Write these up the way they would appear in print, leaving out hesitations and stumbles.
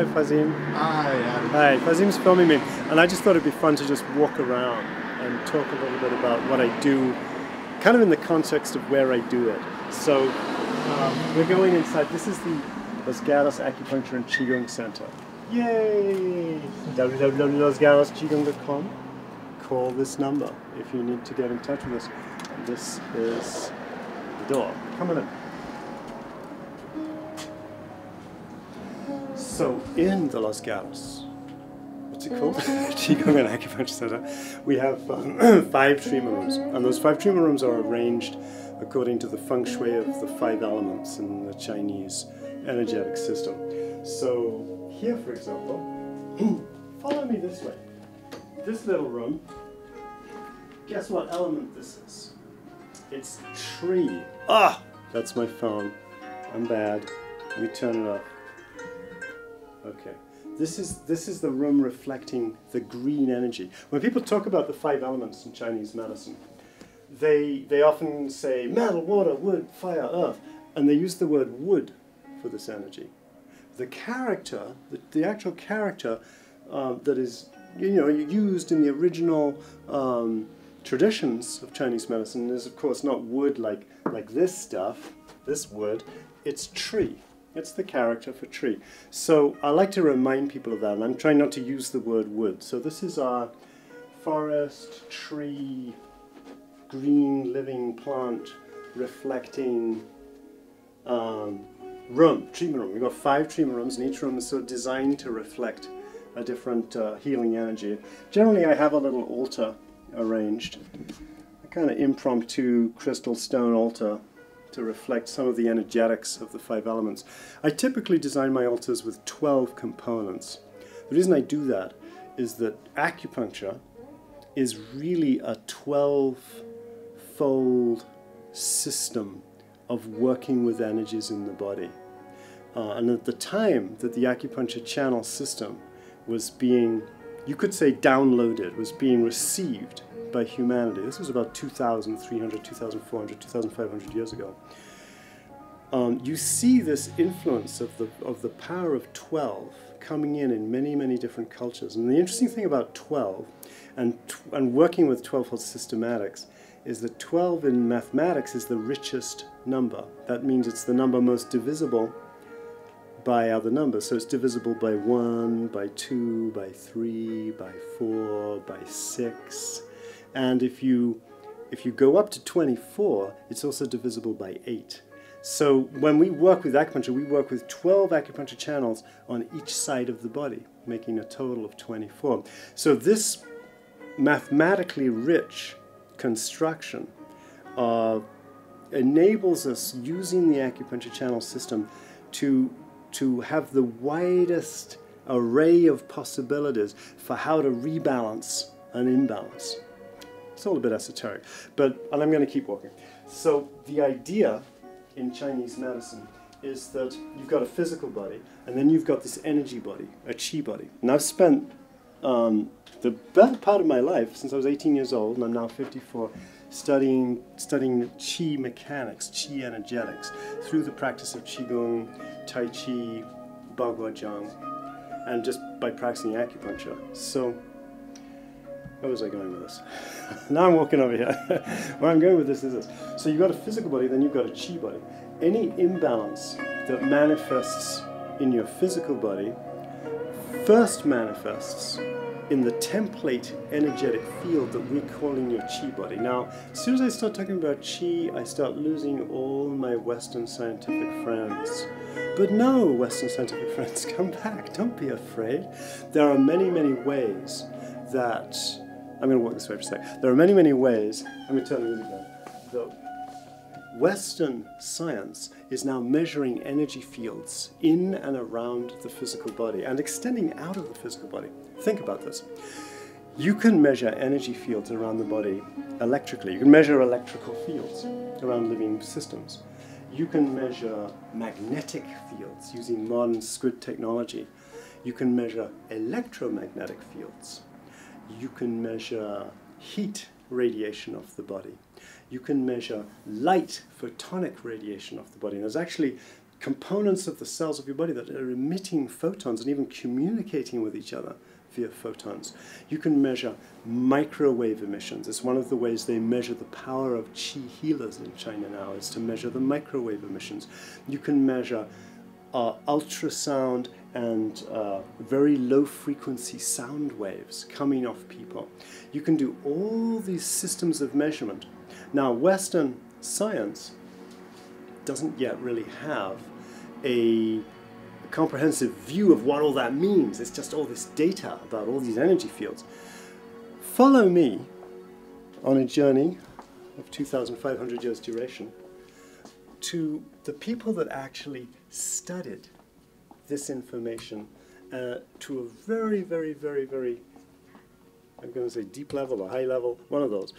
Hi, Farzin. Hi, Adam. Hi, Fazim's filming me, and I just thought it'd be fun to just walk around and talk a little bit about what I do, kind of in the context of where I do it. So, we're going inside. This is the Los Gatos Acupuncture and Qigong Center. Yay! www.losgatosqigong.com. Call this number if you need to get in touch with us. And this is the door. Come on in. So in the Los Gatos, what's it called? Qigong and Acupuncture Center, we have 5 treatment rooms, and those 5 treatment rooms are arranged according to the feng shui of the 5 elements in the Chinese energetic system. So here, for example, follow me this way. This little room, guess what element this is? It's tree. Ah, that's my phone. I'm bad. Let me turn it off. Okay, this is the room reflecting the green energy. When people talk about the 5 elements in Chinese medicine, they often say metal, water, wood, fire, earth, and they use the word wood for this energy. The character, the actual character that is used in the original traditions of Chinese medicine is, of course, not wood like this stuff, this wood. It's tree. It's the character for tree. So I like to remind people of that, and I'm trying not to use the word wood. So this is our forest, tree, green living plant reflecting treatment room. We've got 5 treatment rooms, and each room is sort of designed to reflect a different healing energy. Generally I have a little altar arranged, a kind of impromptu crystal stone altar to reflect some of the energetics of the 5 elements. I typically design my altars with 12 components. The reason I do that is that acupuncture is really a 12-fold system of working with energies in the body. And at the time that the acupuncture channel system was being, you could say downloaded, was being received by humanity. This was about 2,300, 2,400, 2,500 years ago. You see this influence of the power of 12 coming in many, many different cultures. And the interesting thing about 12 and working with 12-fold systematics is that 12 in mathematics is the richest number. That means it's the number most divisible by other numbers. So it's divisible by 1, by 2, by 3, by 4, by 6. And if you go up to 24, it's also divisible by 8. So when we work with acupuncture, we work with 12 acupuncture channels on each side of the body, making a total of 24. So this mathematically rich construction enables us, using the acupuncture channel system, to have the widest array of possibilities for how to rebalance an imbalance. It's all a bit esoteric, and I'm going to keep walking. So the idea in Chinese medicine is that you've got a physical body, and then you've got this energy body, a chi body. And I've spent the better part of my life, since I was 18 years old, and I'm now 54, studying chi mechanics, chi energetics, through the practice of Qigong, Tai Chi, Bagua, and just by practicing acupuncture. So where was I going with this? Now I'm walking over here. Where I'm going with this is this. So you've got a physical body, then you've got a chi body. Any imbalance that manifests in your physical body first manifests in the template energetic field that we're calling your chi body. Now, as soon as I start talking about chi, I start losing all my Western scientific friends. But no, Western scientific friends, come back. Don't be afraid. There are many, many ways that... I'm going to walk this way for a sec. There are many, many ways, let me tell you again, that Western science is now measuring energy fields in and around the physical body and extending out of the physical body. Think about this. You can measure energy fields around the body electrically. You can measure electrical fields around living systems. You can measure magnetic fields using modern squid technology. You can measure electromagnetic fields. You can measure heat radiation of the body. You can measure light photonic radiation of the body. And there's actually components of the cells of your body that are emitting photons and even communicating with each other via photons. You can measure microwave emissions. It's one of the ways they measure the power of Qi healers in China now, is to measure the microwave emissions. You can measure ultrasound and very low frequency sound waves coming off people. You can do all these systems of measurement. Now, Western science doesn't yet really have a comprehensive view of what all that means. It's just all this data about all these energy fields. Follow me on a journey of 2,500 years duration to the people that actually studied this information to a very, very, very, very, I'm going to say deep level or high level, one of those.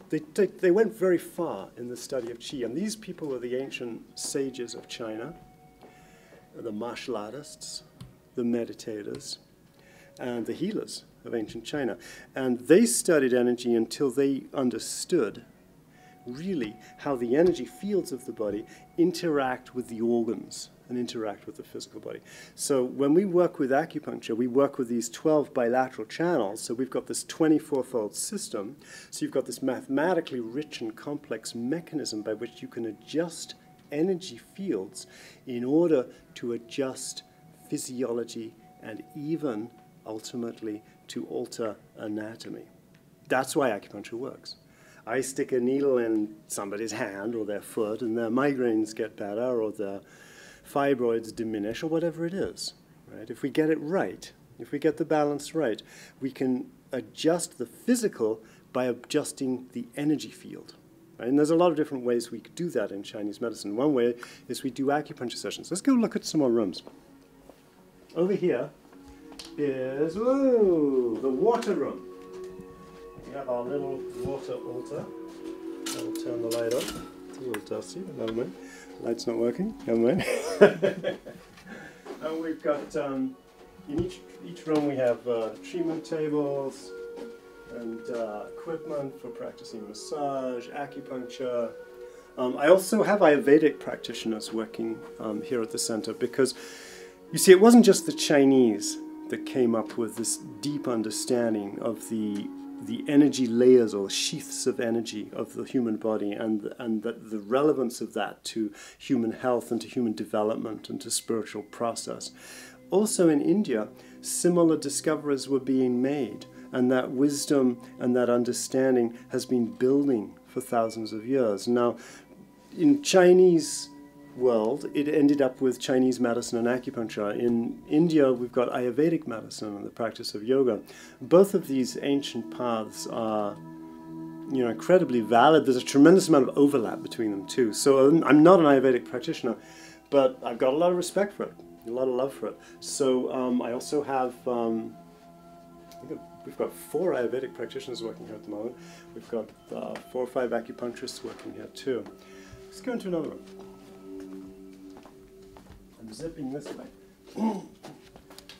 They went very far in the study of Qi, and these people were the ancient sages of China, the martial artists, the meditators, and the healers of ancient China. And they studied energy until they understood really how the energy fields of the body interact with the organs and interact with the physical body. So when we work with acupuncture, we work with these 12 bilateral channels. So we've got this 24-fold system. So you've got this mathematically rich and complex mechanism by which you can adjust energy fields in order to adjust physiology and even ultimately to alter anatomy. That's why acupuncture works. I stick a needle in somebody's hand or their foot and their migraines get better or their fibroids diminish or whatever it is. Right? If we get it right, if we get the balance right, we can adjust the physical by adjusting the energy field. Right? And there's a lot of different ways we could do that in Chinese medicine. One way is we do acupuncture sessions. Let's go look at some more rooms. Over here is, whoa, the water room. We have our little water altar. I'll turn the light off. It's a little dusty, but never mind. Light's not working, never mind. And we've got, in each room we have treatment tables and equipment for practicing massage, acupuncture. I also have Ayurvedic practitioners working here at the center because, you see, it wasn't just the Chinese that came up with this deep understanding of the energy layers or sheaths of energy of the human body and the relevance of that to human health and to human development and to spiritual process. Also in India, similar discoveries were being made, and that wisdom and that understanding has been building for thousands of years. Now, in Chinese world, it ended up with Chinese medicine and acupuncture. In India, we've got Ayurvedic medicine and the practice of yoga. Both of these ancient paths are, you know, incredibly valid. There's a tremendous amount of overlap between them too. So I'm not an Ayurvedic practitioner, but I've got a lot of respect for it, a lot of love for it. So I also have, I think we've got 4 Ayurvedic practitioners working here at the moment. We've got 4 or 5 acupuncturists working here too. Let's go into another room. I'm zipping this way.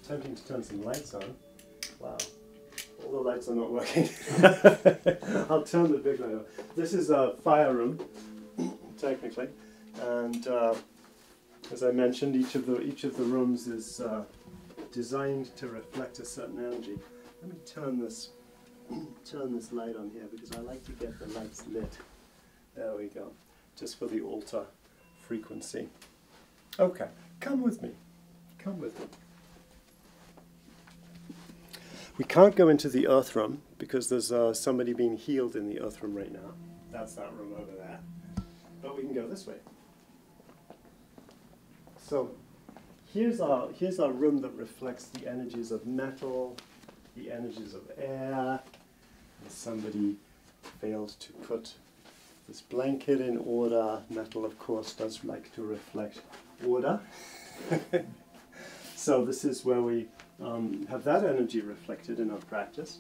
Attempting to turn some lights on. Wow. All the lights are not working. I'll turn the big light on. This is a fire room, technically. And as I mentioned, each of the rooms is designed to reflect a certain energy. Let me turn this light on here because I like to get the lights lit. There we go. Just for the altar frequency. Okay. Come with me. Come with me. We can't go into the earth room because there's somebody being healed in the earth room right now. That's that room over there. But we can go this way. So here's our room that reflects the energies of metal, the energies of air. And somebody failed to put this blanket in order. Metal, of course, does like to reflect order. So this is where we have that energy reflected in our practice.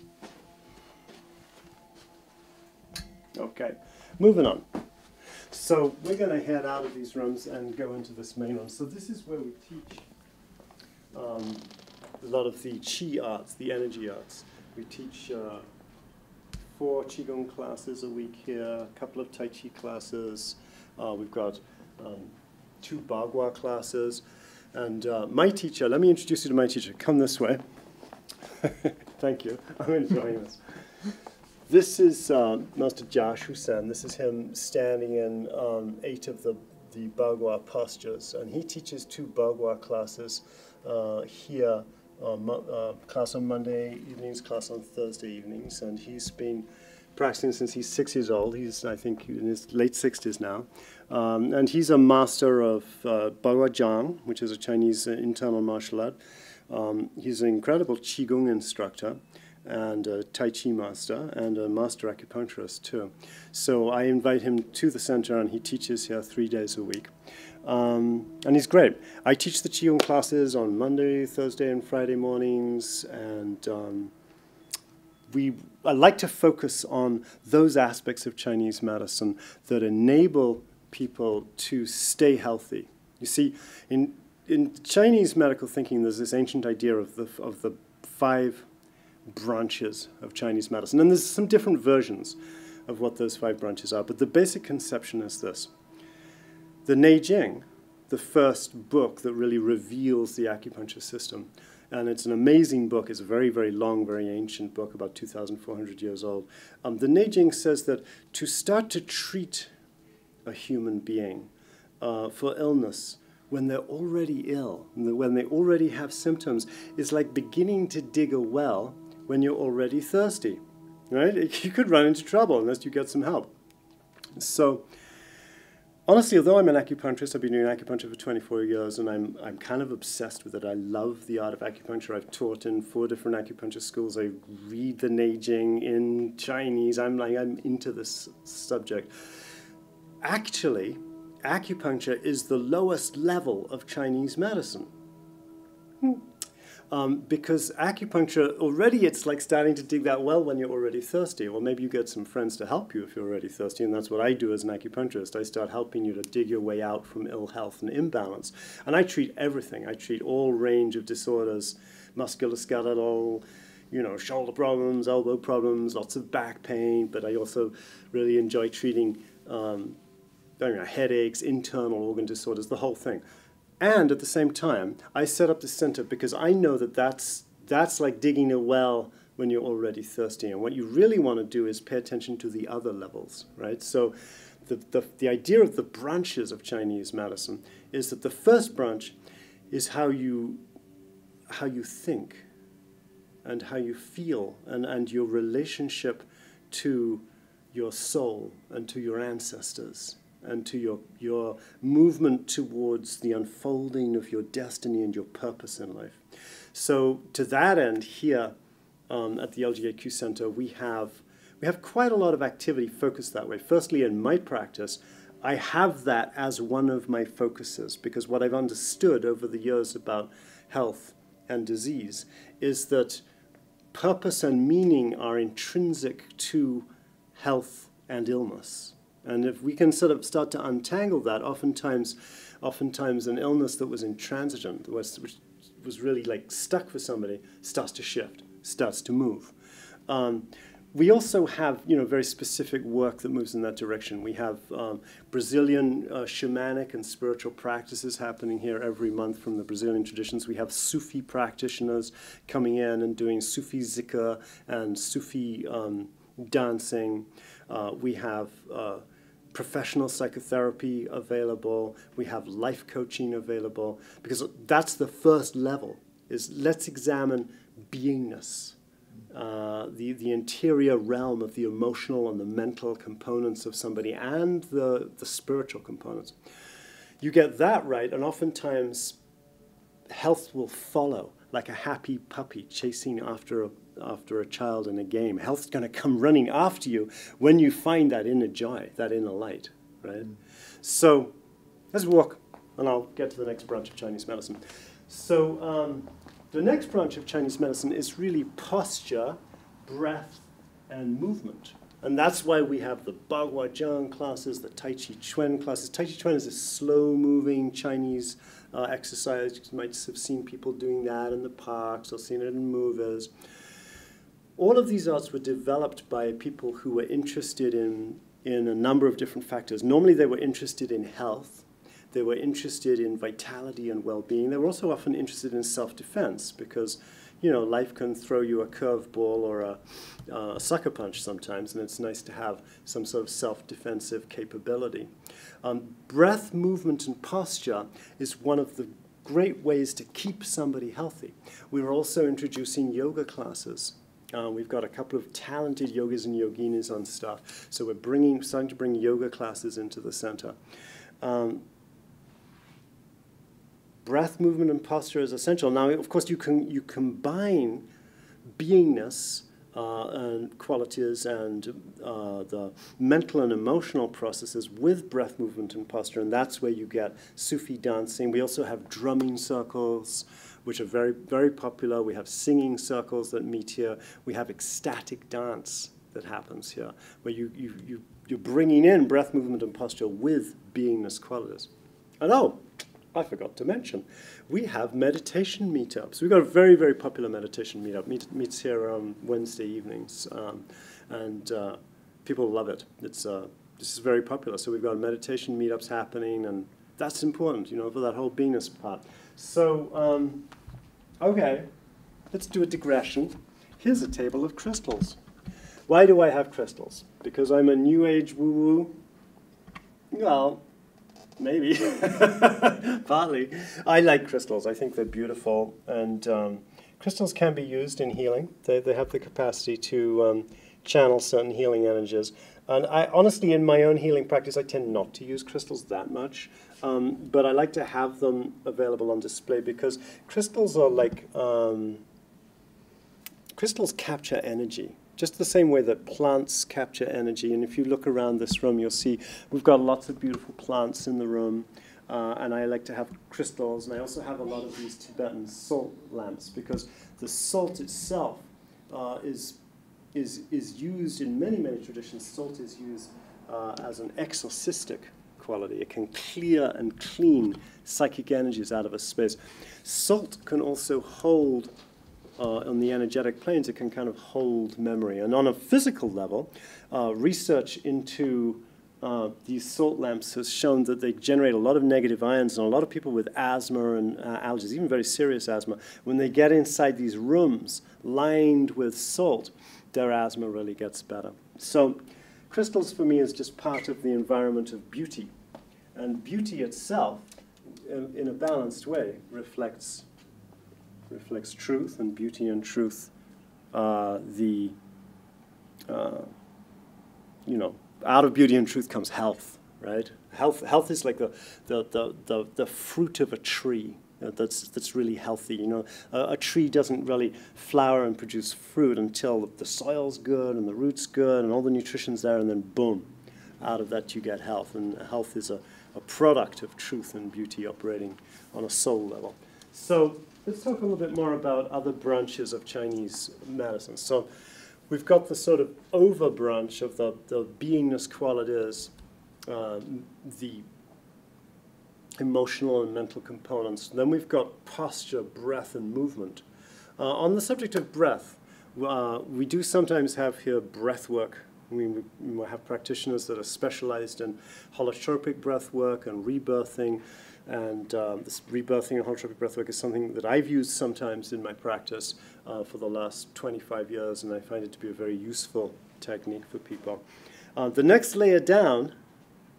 Okay, moving on. So we're going to head out of these rooms and go into this main room. So this is where we teach a lot of the Qi arts, the energy arts. We teach 4 Qigong classes a week here, a couple of Tai Chi classes. We've got 2 Bagua classes. And my teacher, let me introduce you to my teacher. Come this way. Thank you. I'm enjoying this. This is Master Josh Hussain. This is him standing in 8 of the Bagua postures. And he teaches 2 Bagua classes here, class on Monday evenings, class on Thursday evenings. And he's been practicing since he's 6 years old. He's, I think, in his late 60s now. And he's a master of Bagua Zhang, which is a Chinese internal martial art. He's an incredible Qigong instructor and a Tai Chi master and a master acupuncturist too. So I invite him to the center and he teaches here 3 days a week. And he's great. I teach the Qigong classes on Monday, Thursday, and Friday mornings, and I like to focus on those aspects of Chinese medicine that enable people to stay healthy. You see, in Chinese medical thinking, there's this ancient idea of the 5 branches of Chinese medicine. And there's some different versions of what those 5 branches are, but the basic conception is this. The Neijing, the first book that really reveals the acupuncture system, and it's an amazing book. It's a very, very long, very ancient book, about 2,400 years old. The Neijing says that to start to treat a human being for illness when they're already ill, when they already have symptoms, is like beginning to dig a well when you're already thirsty, right? You could run into trouble unless you get some help. So, honestly, although I'm an acupuncturist, I've been doing acupuncture for 24 years, and I'm kind of obsessed with it. I love the art of acupuncture. I've taught in 4 different acupuncture schools. I read the Neijing in Chinese. I'm into this subject. Actually, acupuncture is the lowest level of Chinese medicine. Because acupuncture, already it's like starting to dig that well when you're already thirsty. Or maybe you get some friends to help you if you're already thirsty, and that's what I do as an acupuncturist. I start helping you to dig your way out from ill health and imbalance. And I treat everything. I treat all range of disorders, musculoskeletal, shoulder problems, elbow problems, lots of back pain, but I also really enjoy treating headaches, internal organ disorders, the whole thing. And at the same time, I set up the center because I know that that's like digging a well when you're already thirsty. And what you really want to do is pay attention to the other levels, right? So the idea of the branches of Chinese medicine is that the first branch is how you think and how you feel and your relationship to your soul and to your ancestors, and to your movement towards the unfolding of your destiny and your purpose in life. So to that end, here at the LGAQ Center, we have quite a lot of activity focused that way. Firstly, in my practice, I have that as one of my focuses, because what I've understood over the years about health and disease is that purpose and meaning are intrinsic to health and illness. And if we can sort of start to untangle that, oftentimes an illness that was intransigent, which was really like stuck for somebody, starts to shift, starts to move. We also have, very specific work that moves in that direction. We have Brazilian shamanic and spiritual practices happening here every month from the Brazilian traditions. We have Sufi practitioners coming in and doing Sufi zikr and Sufi dancing. We have professional psychotherapy available. We have life coaching available, because that's the first level, is let's examine beingness, the interior realm of the emotional and the mental components of somebody and the spiritual components. You get that right, and oftentimes health will follow, like a happy puppy chasing after a child in a game. Health's going to come running after you when you find that inner joy, that inner light, right? So let's walk, and I'll get to the next branch of Chinese medicine. So the next branch of Chinese medicine is really posture, breath, and movement. And that's why we have the Bagua Zhang classes, the Tai Chi Chuan classes. Tai Chi Chuan is a slow-moving Chinese exercise. You might have seen people doing that in the parks or seen it in movies. All of these arts were developed by people who were interested in a number of different factors. Normally they were interested in health. They were interested in vitality and well-being. They were also often interested in self-defense because, you know, life can throw you a curveball or a sucker punch sometimes, and it's nice to have some sort of self-defensive capability. Breath, movement, and posture is one of the great ways to keep somebody healthy. We were also introducing yoga classes. We've got a couple of talented yogas and yoginis on staff, so we're starting to bring yoga classes into the center. Breath, movement, and posture is essential. Now, of course, you combine beingness and qualities and the mental and emotional processes with breath, movement, and posture, and that's where you get Sufi dancing. We also have drumming circles, which are very, very popular. We have singing circles that meet here. We have ecstatic dance that happens here, where you're bringing in breath, movement, and posture with beingness qualities. And oh, I forgot to mention, we have meditation meetups. We've got a very, very popular meditation meetup. Meets here on Wednesday evenings, and people love it. This is very popular. So we've got meditation meetups happening, and that's important, you know, for that whole beingness part. So, okay, let's do a digression. Here's a table of crystals. Why do I have crystals? Because I'm a New Age woo-woo? Well, maybe. Partly. I like crystals. I think they're beautiful. And crystals can be used in healing. They have the capacity to channel certain healing energies. And I honestly, in my own healing practice, I tend not to use crystals that much. But I like to have them available on display because crystals are like... crystals capture energy. Just the same way that plants capture energy. And if you look around this room, you'll see we've got lots of beautiful plants in the room. And I like to have crystals. And I also have a lot of these Tibetan salt lamps because the salt itself is used in many, many traditions. Salt is used as an exorcistic quality. It can clear and clean psychic energies out of a space. Salt can also hold on the energetic planes, it can kind of hold memory. And on a physical level, research into these salt lamps has shown that they generate a lot of negative ions, and a lot of people with asthma and allergies, even very serious asthma, when they get inside these rooms lined with salt, their asthma really gets better. So crystals for me is just part of the environment of beauty. And beauty itself, in a balanced way, reflects truth, and beauty and truth, you know, out of beauty and truth comes health, right? Health is like the fruit of a tree that's really healthy. You know, a tree doesn't really flower and produce fruit until the soil's good and the root's good and all the nutrition's there, and then boom, out of that you get health. And health is a product of truth and beauty operating on a soul level. So let's talk a little bit more about other branches of Chinese medicine. So we've got the sort of over branch of the beingness qualities, the emotional and mental components. Then we've got posture, breath, and movement. On the subject of breath, we do sometimes have here breath work. I mean, we have practitioners that are specialized in holotropic breath work and rebirthing. And this rebirthing and holotropic breathwork is something that I've used sometimes in my practice for the last 25 years, and I find it to be a very useful technique for people. The next layer down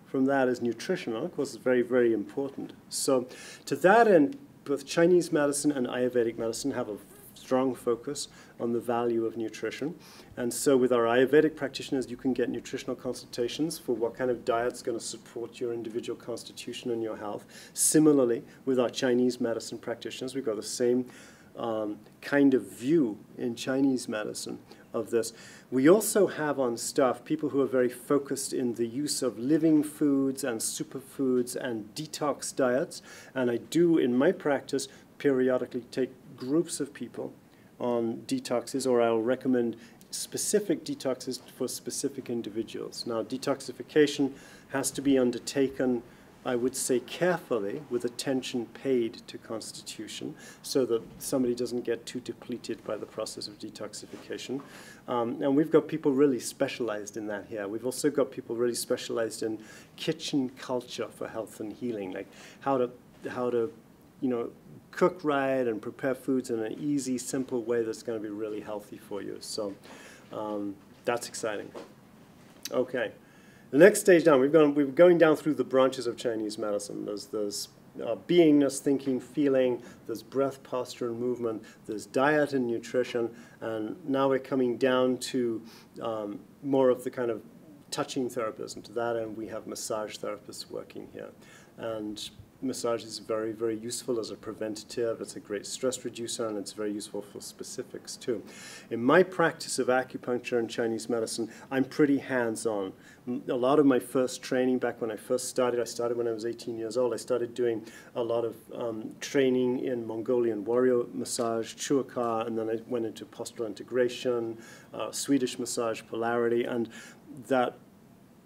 from that is nutrition. Of course, it's very, very important. So to that end, both Chinese medicine and Ayurvedic medicine have a strong focus on the value of nutrition. And so with our Ayurvedic practitioners, you can get nutritional consultations for what kind of diet's going to support your individual constitution and your health. Similarly, with our Chinese medicine practitioners, we've got the same kind of view in Chinese medicine of this. We also have on staff people who are very focused in the use of living foods and superfoods and detox diets. And I do, in my practice, periodically take groups of people on detoxes, or I'll recommend specific detoxes for specific individuals. Now, detoxification has to be undertaken I would say carefully, with attention paid to constitution, so that somebody doesn't get too depleted by the process of detoxification. And we've got people really specialized in that here. We've also got people really specialized in kitchen culture for health and healing, like how to cook right and prepare foods in an easy, simple way that's going to be really healthy for you. So that's exciting. Okay. The next stage down, we're going down through the branches of Chinese medicine. There's beingness, thinking, feeling, there's breath, posture, and movement, there's diet and nutrition, and now we're coming down to more of the kind of touching therapies, and to that end we have massage therapists working here. And massage is very, very useful as a preventative. It's a great stress reducer, and it's very useful for specifics too. In my practice of acupuncture and Chinese medicine, I'm pretty hands-on. A lot of my first training back when I first started, I started when I was 18 years old. I started doing a lot of training in Mongolian warrior massage, Chuaka, and then I went into postural integration, Swedish massage, polarity, and that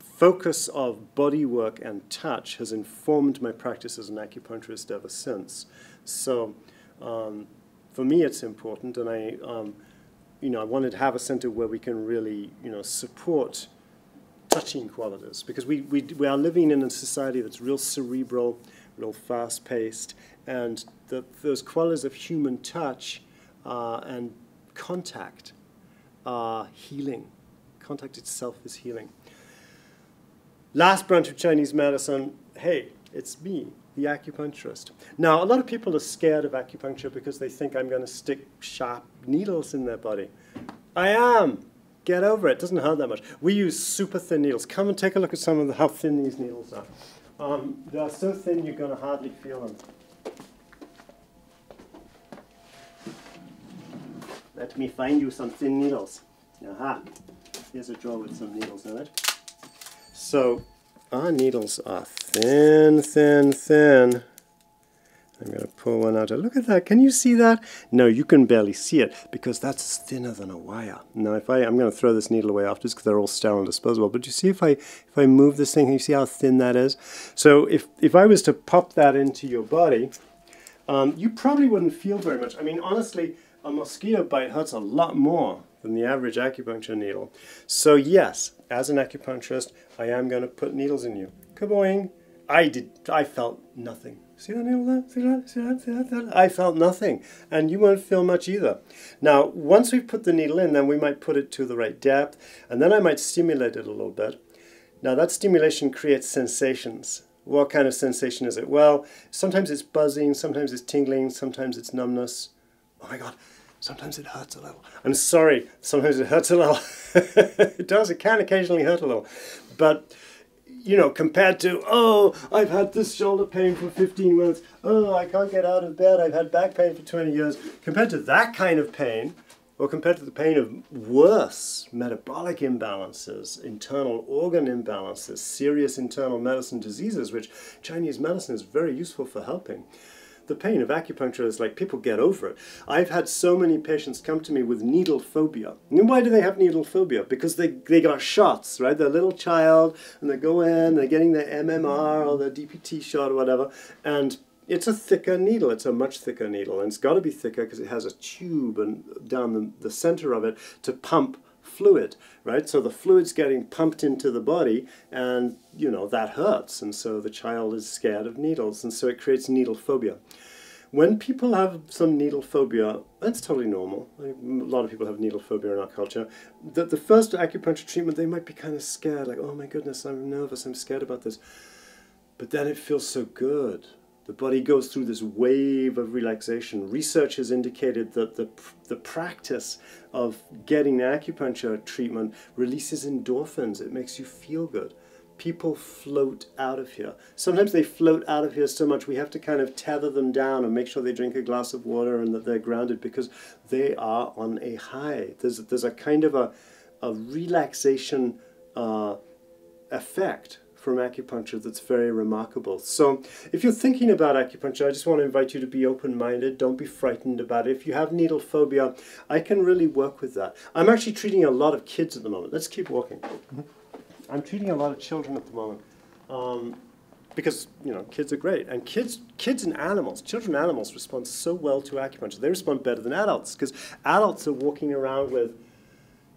focus of body work and touch has informed my practice as an acupuncturist ever since. So for me it's important, and I wanted to have a center where we can really support touching qualities, because we are living in a society that's real cerebral, real fast-paced, and those qualities of human touch and contact are healing. Contact itself is healing. Last branch of Chinese medicine, hey, it's me, the acupuncturist. Now, a lot of people are scared of acupuncture because they think I'm going to stick sharp needles in their body. I am. Get over it. It doesn't hurt that much. We use super thin needles. Come and take a look at some of how thin these needles are. They are so thin you're going to hardly feel them. Let me find you some thin needles. Aha. Here's a drawer with some needles in it. So our needles are thin, thin, thin. I'm going to pull one out. Look at that. Can you see that? No, you can barely see it because that's thinner than a wire. Now, I'm going to throw this needle away afterwards because they're all sterile and disposable. But you see, if I move this thing, can you see how thin that is? So if I was to pop that into your body, you probably wouldn't feel very much. I mean, honestly, a mosquito bite hurts a lot more than the average acupuncture needle. So yes, as an acupuncturist, I am going to put needles in you. Kaboing! I felt nothing. See that needle there? See that? See that? See that? See that? I felt nothing. And you won't feel much either. Now, once we've put the needle in, then we might put it to the right depth, and then I might stimulate it a little bit. Now, that stimulation creates sensations. What kind of sensation is it? Well, sometimes it's buzzing, sometimes it's tingling, sometimes it's numbness. Oh my God. Sometimes it hurts a little. I'm sorry, sometimes it hurts a little. It does, it can occasionally hurt a little. But, compared to, oh, I've had this shoulder pain for 15 minutes, oh, I can't get out of bed, I've had back pain for 20 years, compared to that kind of pain, or compared to the pain of worse metabolic imbalances, internal organ imbalances, serious internal medicine diseases, which Chinese medicine is very useful for helping. The pain of acupuncture is like people get over it. I've had so many patients come to me with needle phobia. And why do they have needle phobia? Because they got shots, right? They're a little child and they go in, they're getting their MMR or their DPT shot or whatever, and it's a thicker needle. It's a much thicker needle, and it's got to be thicker because it has a tube and down the center of it to pump fluid, right? So the fluid's getting pumped into the body, and that hurts, and so the child is scared of needles, and so it creates needle phobia. When people have some needle phobia, that's totally normal. A lot of people have needle phobia in our culture. The first acupuncture treatment, they might be kind of scared, like, oh my goodness, I'm nervous, I'm scared about this. But then it feels so good. The body goes through this wave of relaxation. Research has indicated that the practice of getting acupuncture treatment releases endorphins. It makes you feel good. People float out of here. Sometimes they float out of here so much we have to kind of tether them down and make sure they drink a glass of water and that they're grounded because they are on a high. There's a kind of a relaxation effect from acupuncture that's very remarkable. So if you're thinking about acupuncture, I just want to invite you to be open-minded. Don't be frightened about it. If you have needle phobia, I can really work with that. I'm actually treating a lot of kids at the moment. Let's keep walking. I'm treating a lot of children at the moment. because, you know, kids are great. And kids and animals, children and animals respond so well to acupuncture. They respond better than adults, because adults are walking around with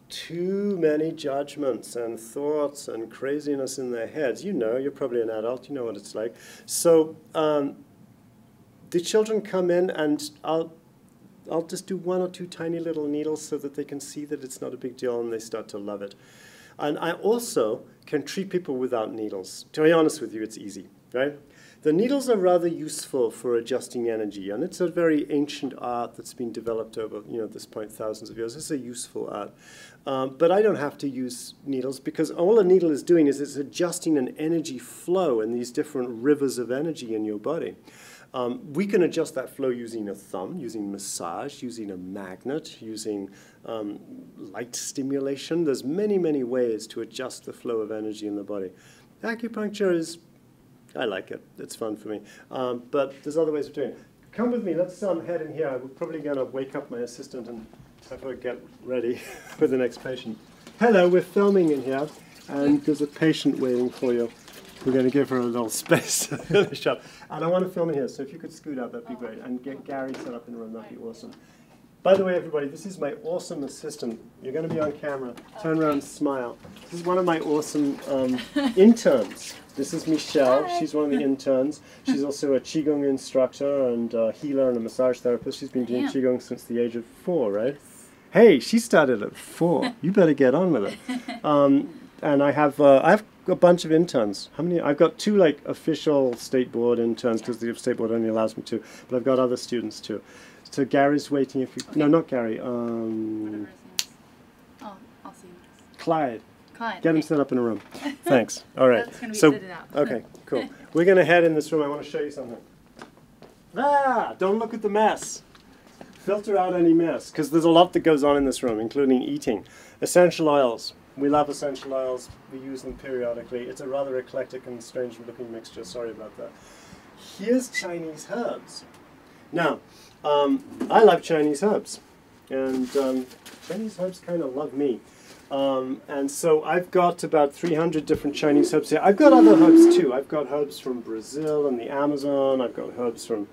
too many judgments and thoughts and craziness in their heads. You know, you're probably an adult, you know what it's like. So the children come in, and I'll just do 1 or 2 tiny little needles so that they can see that it's not a big deal, and they start to love it. And I also can treat people without needles. To be honest with you, it's easy, right? The needles are rather useful for adjusting energy, and it's a very ancient art that's been developed over, you know, at this point, thousands of years. It's a useful art. But I don't have to use needles, because all a needle is doing is it's adjusting an energy flow in these different rivers of energy in your body. We can adjust that flow using a thumb, using massage, using a magnet, using light stimulation. There's many, many ways to adjust the flow of energy in the body. Acupuncture is, I like it. It's fun for me. But there's other ways of doing it. Come with me. Let's head in here. We're probably going to wake up my assistant and have her get ready for the next patient. Hello, we're filming in here, and there's a patient waiting for you. We're going to give her a little space to finish up. And I want to film in here, so if you could scoot up, that'd be great. And get Gary set up in the room, that'd be awesome. By the way, everybody, this is my awesome assistant. You're going to be on camera. Turn around and smile. This is one of my awesome interns. This is Michelle. Hi. She's one of the interns. She's also a Qigong instructor and a healer and a massage therapist. She's been doing Qigong since the age of 4, right? Hey, she started at 4. You better get on with it. And I have a bunch of interns. How many? I've got 2 like official state board interns, because the state board only allows me 2. But I've got other students too. So Gary's waiting. If you no, not Gary. Oh, I'll see. Clyde. Clyde. Get him set up in a room. Thanks. All right. That's gonna be so fitted out. Okay, cool. We're gonna head in this room. I want to show you something. Don't look at the mess. Filter out any mess, because there's a lot that goes on in this room, including eating. Essential oils. We love essential oils. We use them periodically. It's a rather eclectic and strange-looking mixture. Sorry about that. Here's Chinese herbs. Now, I love Chinese herbs, and Chinese herbs kind of love me. And so I've got about 300 different Chinese herbs here. I've got other herbs too. I've got herbs from Brazil and the Amazon. I've got herbs from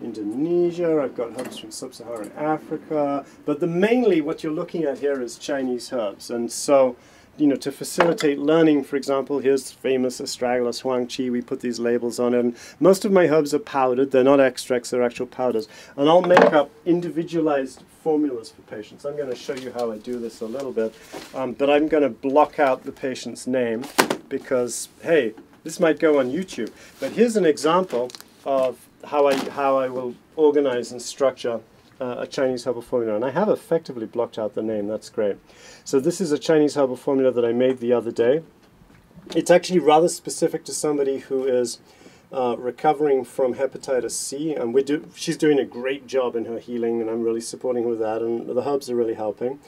Indonesia. I've got herbs from sub-Saharan Africa. But mainly what you're looking at here is Chinese herbs. And so, you know, to facilitate learning, for example, here's famous astragalus huang qi. We put these labels on it. And most of my herbs are powdered. They're not extracts, they're actual powders. And I'll make up individualized formulas for patients. I'm going to show you how I do this a little bit. But I'm going to block out the patient's name because, hey, this might go on YouTube. But here's an example of how I will organize and structure a Chinese herbal formula. And I have effectively blocked out the name. That's great. So this is a Chinese herbal formula that I made the other day. It's actually rather specific to somebody who is recovering from hepatitis C, and she's doing a great job in her healing, and I'm really supporting her with that, and the herbs are really helping.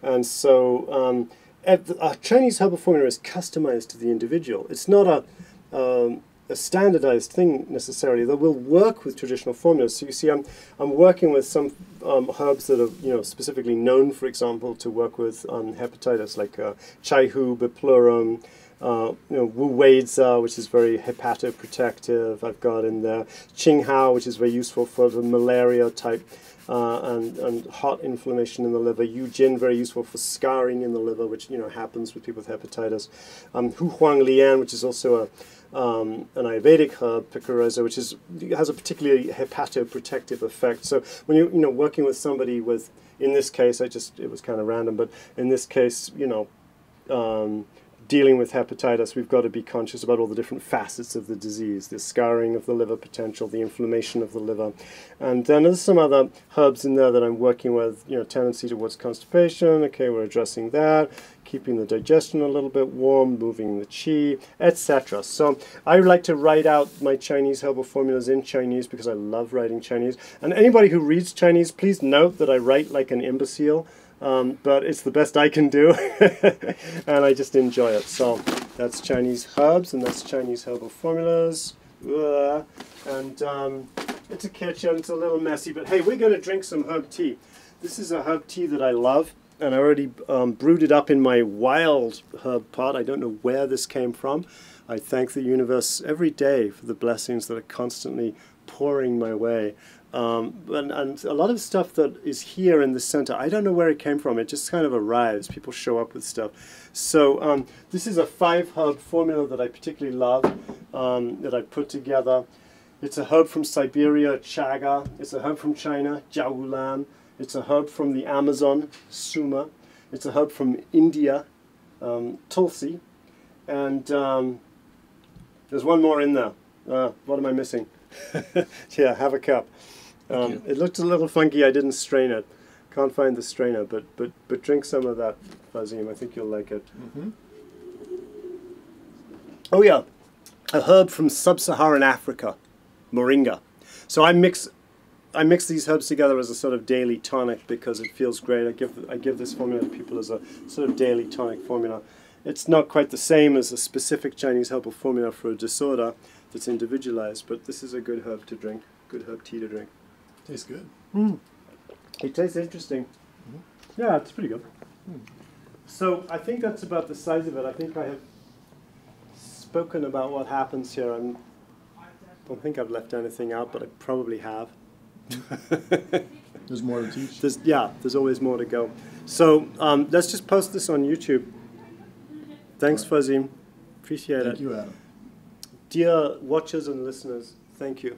And so a Chinese herbal formula is customized to the individual. It's not a standardized thing necessarily that will work with traditional formulas. So you see, I'm working with some herbs that are specifically known, for example, to work with hepatitis, like chai hu, biplurum, wu weizi, which is very hepatoprotective. I've got in there qing hao, which is very useful for the malaria type and hot inflammation in the liver. Yu jin, very useful for scarring in the liver, which happens with people with hepatitis. Hu huang lian, which is also an Ayurvedic herb, picarosa, which has a particularly hepatoprotective effect. So when you're working with somebody with, in this case, it was kind of random, but in this case, dealing with hepatitis, we've got to be conscious about all the different facets of the disease, the scarring of the liver potential, the inflammation of the liver. And then there's some other herbs in there that I'm working with, tendency towards constipation. Okay, we're addressing that, keeping the digestion a little bit warm, moving the qi, etc. So I like to write out my Chinese herbal formulas in Chinese because I love writing Chinese. And anybody who reads Chinese, please note that I write like an imbecile. But it's the best I can do, and I just enjoy it. So that's Chinese herbs, and that's Chinese herbal formulas. And it's a kitchen, it's a little messy, but hey, we're going to drink some herb tea. This is a herb tea that I love. and I already brewed it up in my wild herb pot. I don't know where this came from. I thank the universe every day for the blessings that are constantly pouring my way. And a lot of stuff that is here in the center, I don't know where it came from. It just kind of arrives. People show up with stuff. So this is a 5-herb formula that I particularly love, that I put together. It's a herb from Siberia, chaga. It's a herb from China, jiaogulan. It's a herb from the Amazon, suma. It's a herb from India, tulsi. And there's one more in there. What am I missing? Yeah, have a cup. It looked a little funky. I didn't strain it. Can't find the strainer, but drink some of that, Farzin. I think you'll like it. Mm-hmm. Oh yeah, a herb from sub-Saharan Africa, moringa. So I mix these herbs together as a sort of daily tonic because it feels great. I give this formula to people as a sort of daily tonic formula. It's not quite the same as a specific Chinese herbal formula for a disorder that's individualized, but this is a good herb to drink, good herb tea to drink. Tastes good. Mm. It tastes interesting. Mm-hmm. Yeah, it's pretty good. Mm. So I think that's about the size of it. I think I have spoken about what happens here. I don't think I've left anything out, but I probably have. There's more to teach. There's always more to go. So let's just post this on YouTube. Thanks, Farzin. Appreciate it. Thank you, Adam. Dear watchers and listeners, thank you.